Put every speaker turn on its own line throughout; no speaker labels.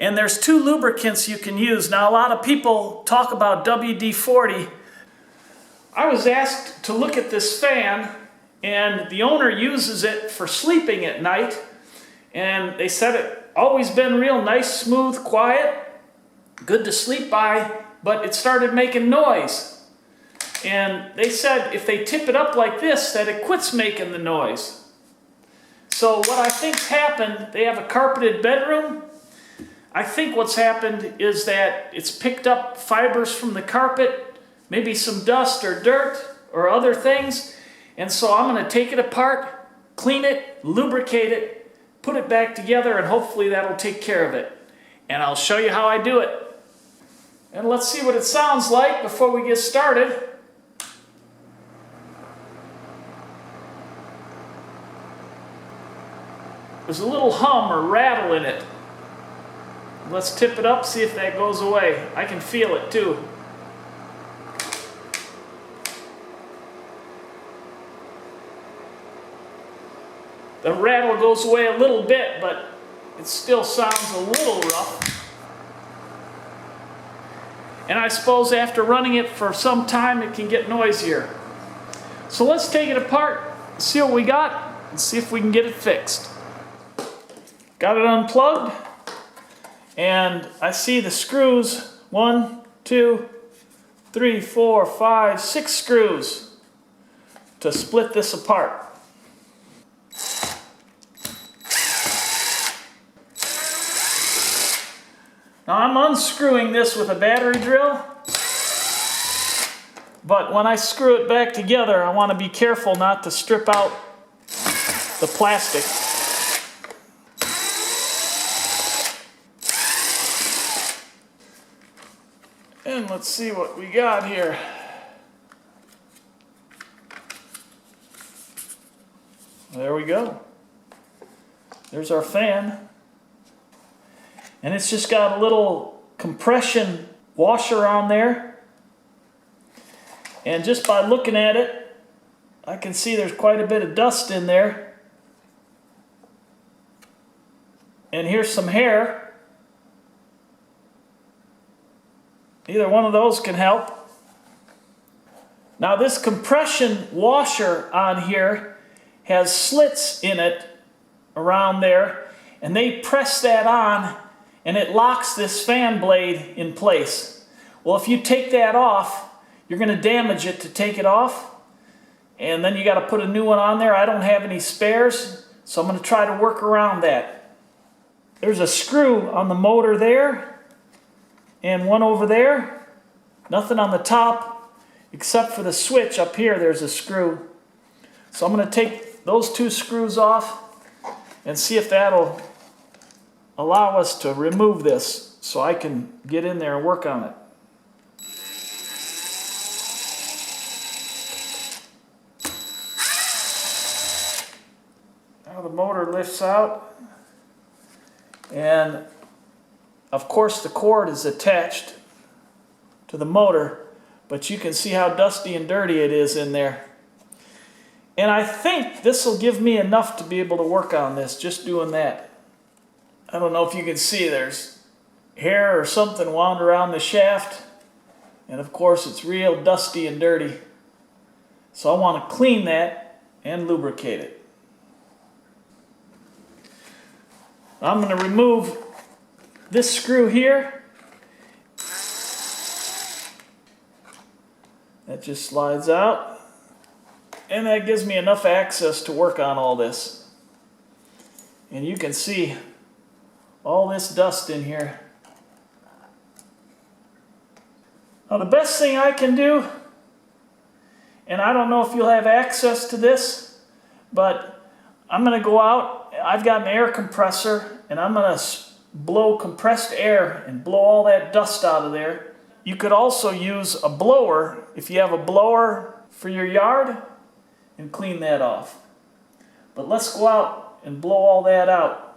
And there's two lubricants you can use. Now a lot of people talk about WD-40. I was asked to look at this fan, and the owner uses it for sleeping at night. And they said it always been real nice, smooth, quiet, good to sleep by, but it started making noise. And they said if they tip it up like this, that it quits making the noise. So what I think's happened, they have a carpeted bedroom. I think what's happened is that it's picked up fibers from the carpet, maybe some dust or dirt or other things. And so I'm going to take it apart, clean it, lubricate it, put it back together, and hopefully that'll take care of it. And I'll show you how I do it. And let's see what it sounds like before we get started. There's a little hum or rattle in it. Let's tip it up, see if that goes away. I can feel it too. The rattle goes away a little bit, but it still sounds a little rough. And I suppose after running it for some time, it can get noisier. So let's take it apart, see what we got, and see if we can get it fixed. Got it unplugged, and I see the screws, 1, 2, 3, 4, 5, 6 screws to split this apart. Now I'm unscrewing this with a battery drill, but when I screw it back together, I want to be careful not to strip out the plastic. And let's see what we got here. There we go. There's our fan. And it's just got a little compression washer on there. And just by looking at it, I can see there's quite a bit of dust in there. And here's some hair. Either one of those can help. Now this compression washer on here has slits in it around there, and they press that on and it locks this fan blade in place. Well, if you take that off, you're going to damage it to take it off, and then you got to put a new one on there. I don't have any spares, so I'm going to try to work around that. There's a screw on the motor there, and one over there. Nothing on the top except for the switch up here. There's a screw. So I'm going to take those two screws off and see if that'll allow us to remove this so I can get in there and work on it. Now the motor lifts out, and of course the cord is attached to the motor, but you can see how dusty and dirty it is in there. And I think this will give me enough to be able to work on this, just doing that. I don't know if you can see, there's hair or something wound around the shaft, and of course it's real dusty and dirty. So I want to clean that and lubricate it. I'm going to remove this screw here. That just slides out, and that gives me enough access to work on all this. And you can see all this dust in here. Now the best thing I can do, and I don't know if you'll have access to this, but I'm going to go out. I've got an air compressor, and I'm going to blow compressed air and blow all that dust out of there. You could also use a blower, if you have a blower for your yard, and clean that off. But let's go out and blow all that out.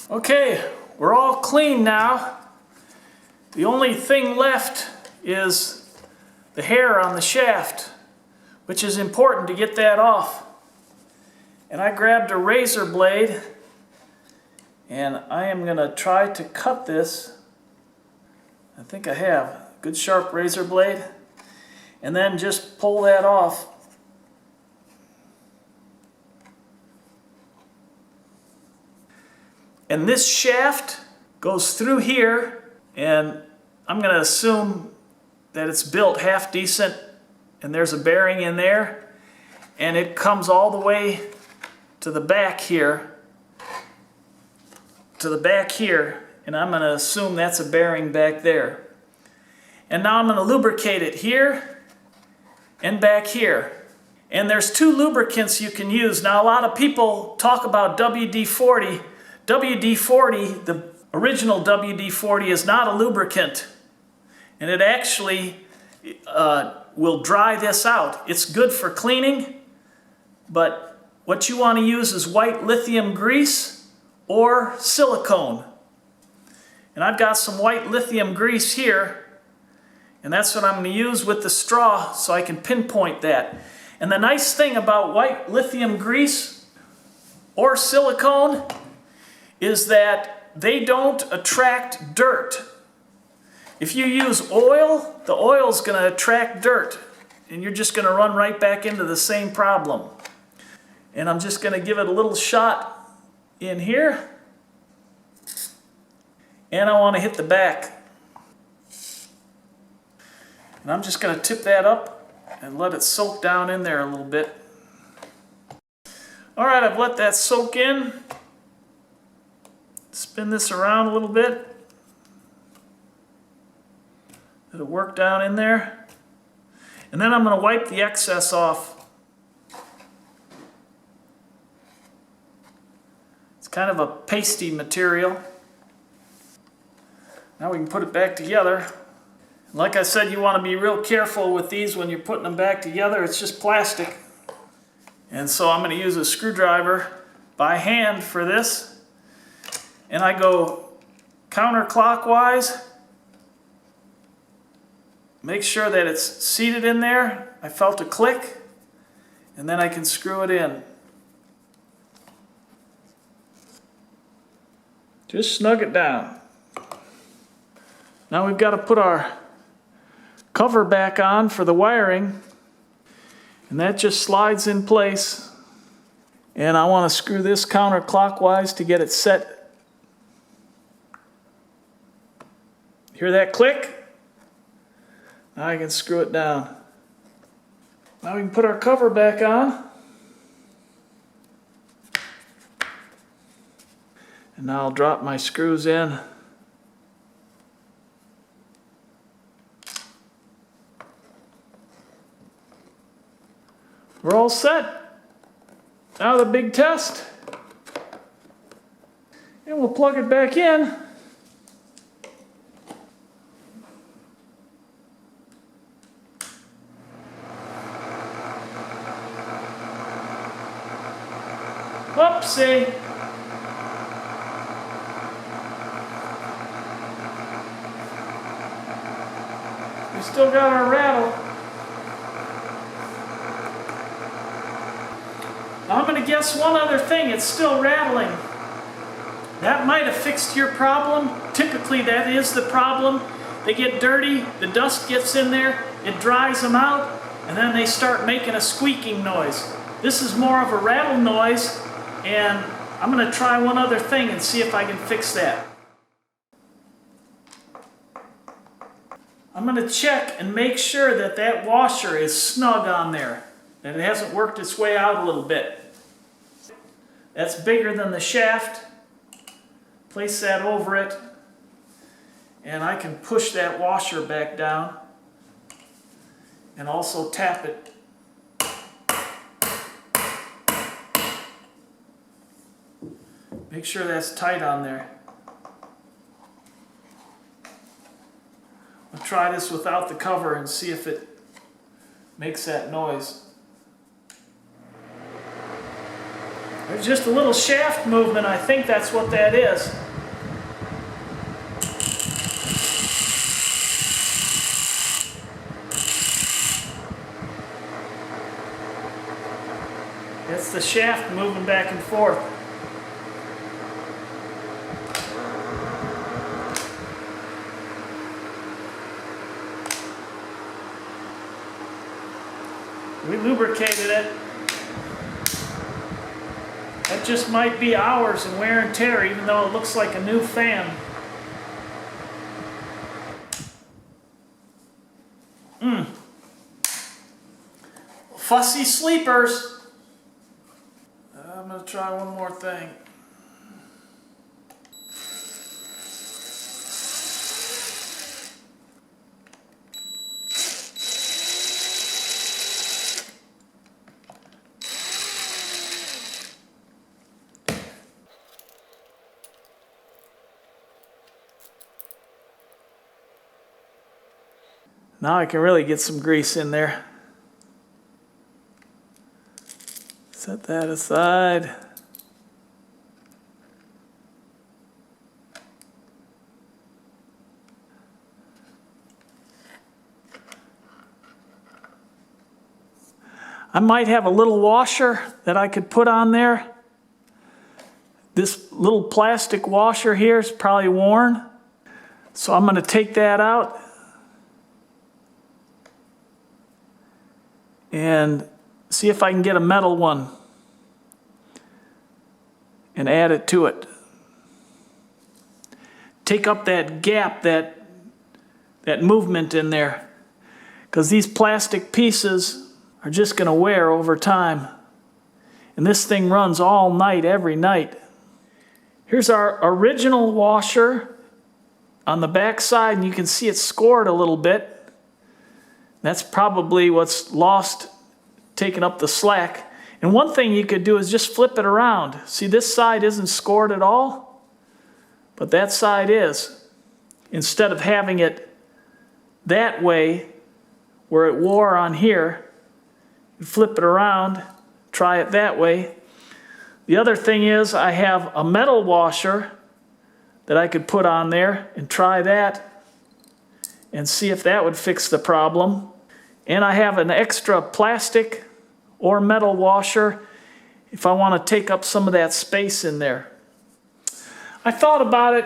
Okay, we're all clean now. The only thing left is the hair on the shaft, which is important to get that off. And I grabbed a razor blade, and I am going to try to cut this. I think I have a good sharp razor blade, and then just pull that off. And this shaft goes through here, and I'm going to assume that it's built half decent, and there's a bearing in there, and it comes all the way to the back here, and I'm going to assume that's a bearing back there. And now I'm going to lubricate it here and back here. And there's two lubricants you can use. Now, a lot of people talk about WD-40. WD-40, the original WD-40, is not a lubricant, and it actually will dry this out. It's good for cleaning, but what you want to use is white lithium grease or silicone. And I've got some white lithium grease here, and that's what I'm going to use with the straw so I can pinpoint that. And the nice thing about white lithium grease or silicone is that they don't attract dirt. If you use oil, the oil's going to attract dirt, and you're just going to run right back into the same problem. And I'm just going to give it a little shot in here, and I want to hit the back. And I'm just going to tip that up and let it soak down in there a little bit. All right, I've let that soak in. Spin this around a little bit. It'll work down in there. And then I'm going to wipe the excess off. It's kind of a pasty material. Now we can put it back together. Like I said, you want to be real careful with these when you're putting them back together. It's just plastic. And so I'm going to use a screwdriver by hand for this. And I go counterclockwise. Make sure that it's seated in there. I felt a click, and then I can screw it in. Just snug it down. Now we've got to put our cover back on for the wiring, and that just slides in place. And I want to screw this counterclockwise to get it set. Hear that click? Now I can screw it down. Now we can put our cover back on. And now I'll drop my screws in. We're all set. Now the big test. And we'll plug it back in. Whoopsie. We still got our rattle. Now I'm going to guess one other thing. It's still rattling. That might have fixed your problem. Typically that is the problem. They get dirty, the dust gets in there, it dries them out, and then they start making a squeaking noise. This is more of a rattle noise. And I'm going to try one other thing and see if I can fix that. I'm going to check and make sure that that washer is snug on there, that it hasn't worked its way out a little bit. That's bigger than the shaft. Place that over it, and I can push that washer back down and also tap it. Make sure that's tight on there. I'll try this without the cover and see if it makes that noise. There's just a little shaft movement. I think that's what that is. It's the shaft moving back and forth. We lubricated it. That just might be hours of wear and tear, even though it looks like a new fan. Fussy sleepers. I'm going to try one more thing. Now I can really get some grease in there. Set that aside. I might have a little washer that I could put on there. This little plastic washer here is probably worn. So I'm going to take that out and see if I can get a metal one and add it to it. Take up that gap, that movement in there, because these plastic pieces are just going to wear over time. And this thing runs all night, every night. Here's our original washer on the back side, and you can see it's scored a little bit. That's probably what's lost, taking up the slack. And one thing you could do is just flip it around. See, this side isn't scored at all, but that side is. Instead of having it that way, where it wore on here, you flip it around, try it that way. The other thing is I have a metal washer that I could put on there and try that and see if that would fix the problem. And I have an extra plastic or metal washer if I want to take up some of that space in there. I thought about it,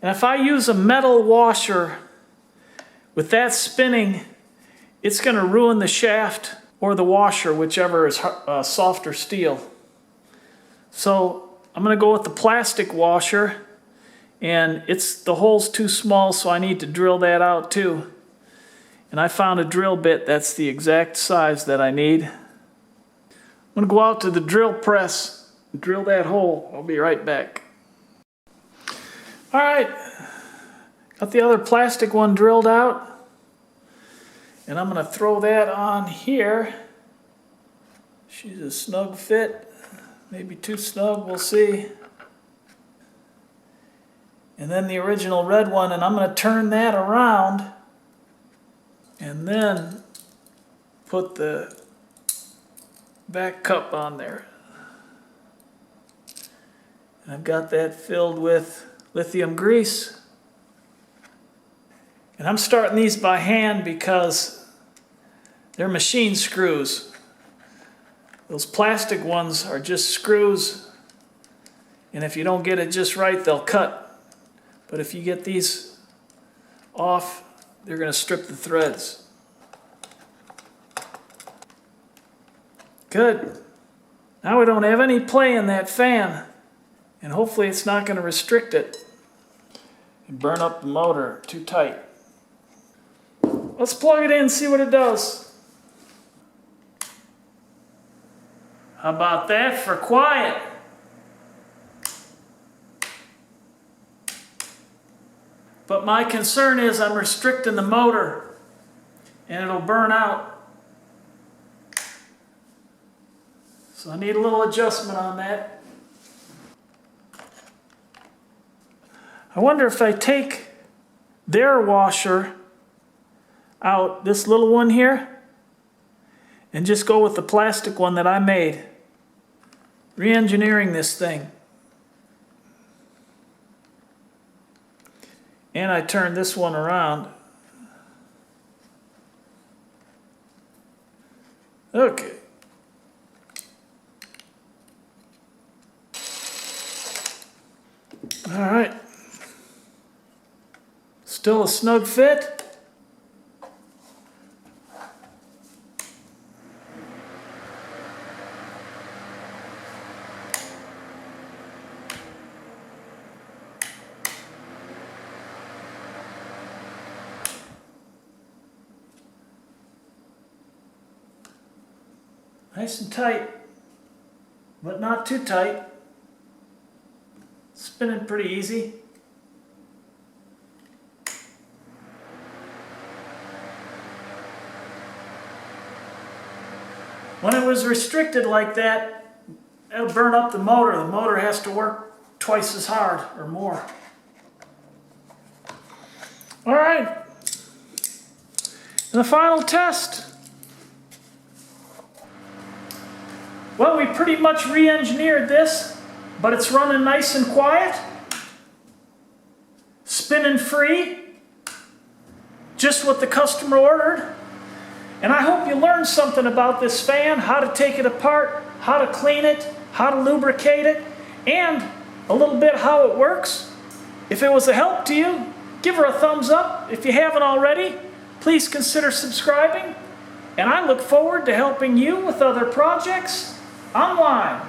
and if I use a metal washer with that spinning, it's going to ruin the shaft or the washer, whichever is softer steel. So I'm going to go with the plastic washer, and the hole's too small, so I need to drill that out too. And I found a drill bit that's the exact size that I need. I'm going to go out to the drill press and drill that hole. I'll be right back. All right, got the other plastic one drilled out. And I'm going to throw that on here. She's a snug fit. Maybe too snug, we'll see. And then the original red one, and I'm going to turn that around and then put the back cup on there. And I've got that filled with lithium grease. And I'm starting these by hand because they're machine screws. Those plastic ones are just screws, and if you don't get it just right, they'll cut. But if you get these off, they're going to strip the threads. Good. Now we don't have any play in that fan, and hopefully it's not going to restrict it and burn up the motor too tight. Let's plug it in and see what it does. How about that for quiet? But my concern is I'm restricting the motor and it'll burn out. So I need a little adjustment on that. I wonder if I take their washer out, this little one here, and just go with the plastic one that I made. Re-engineering this thing. And I turn this one around. Okay. All right. Still a snug fit. Nice and tight, but not too tight. Spinning pretty easy. When it was restricted like that, it'll burn up the motor. The motor has to work twice as hard or more. All right. And the final test. Well, we pretty much re-engineered this, but it's running nice and quiet, spinning free, just what the customer ordered. And I hope you learned something about this fan, how to take it apart, how to clean it, how to lubricate it, and a little bit how it works. If it was a help to you, give her a thumbs up. If you haven't already, please consider subscribing. And I look forward to helping you with other projects online.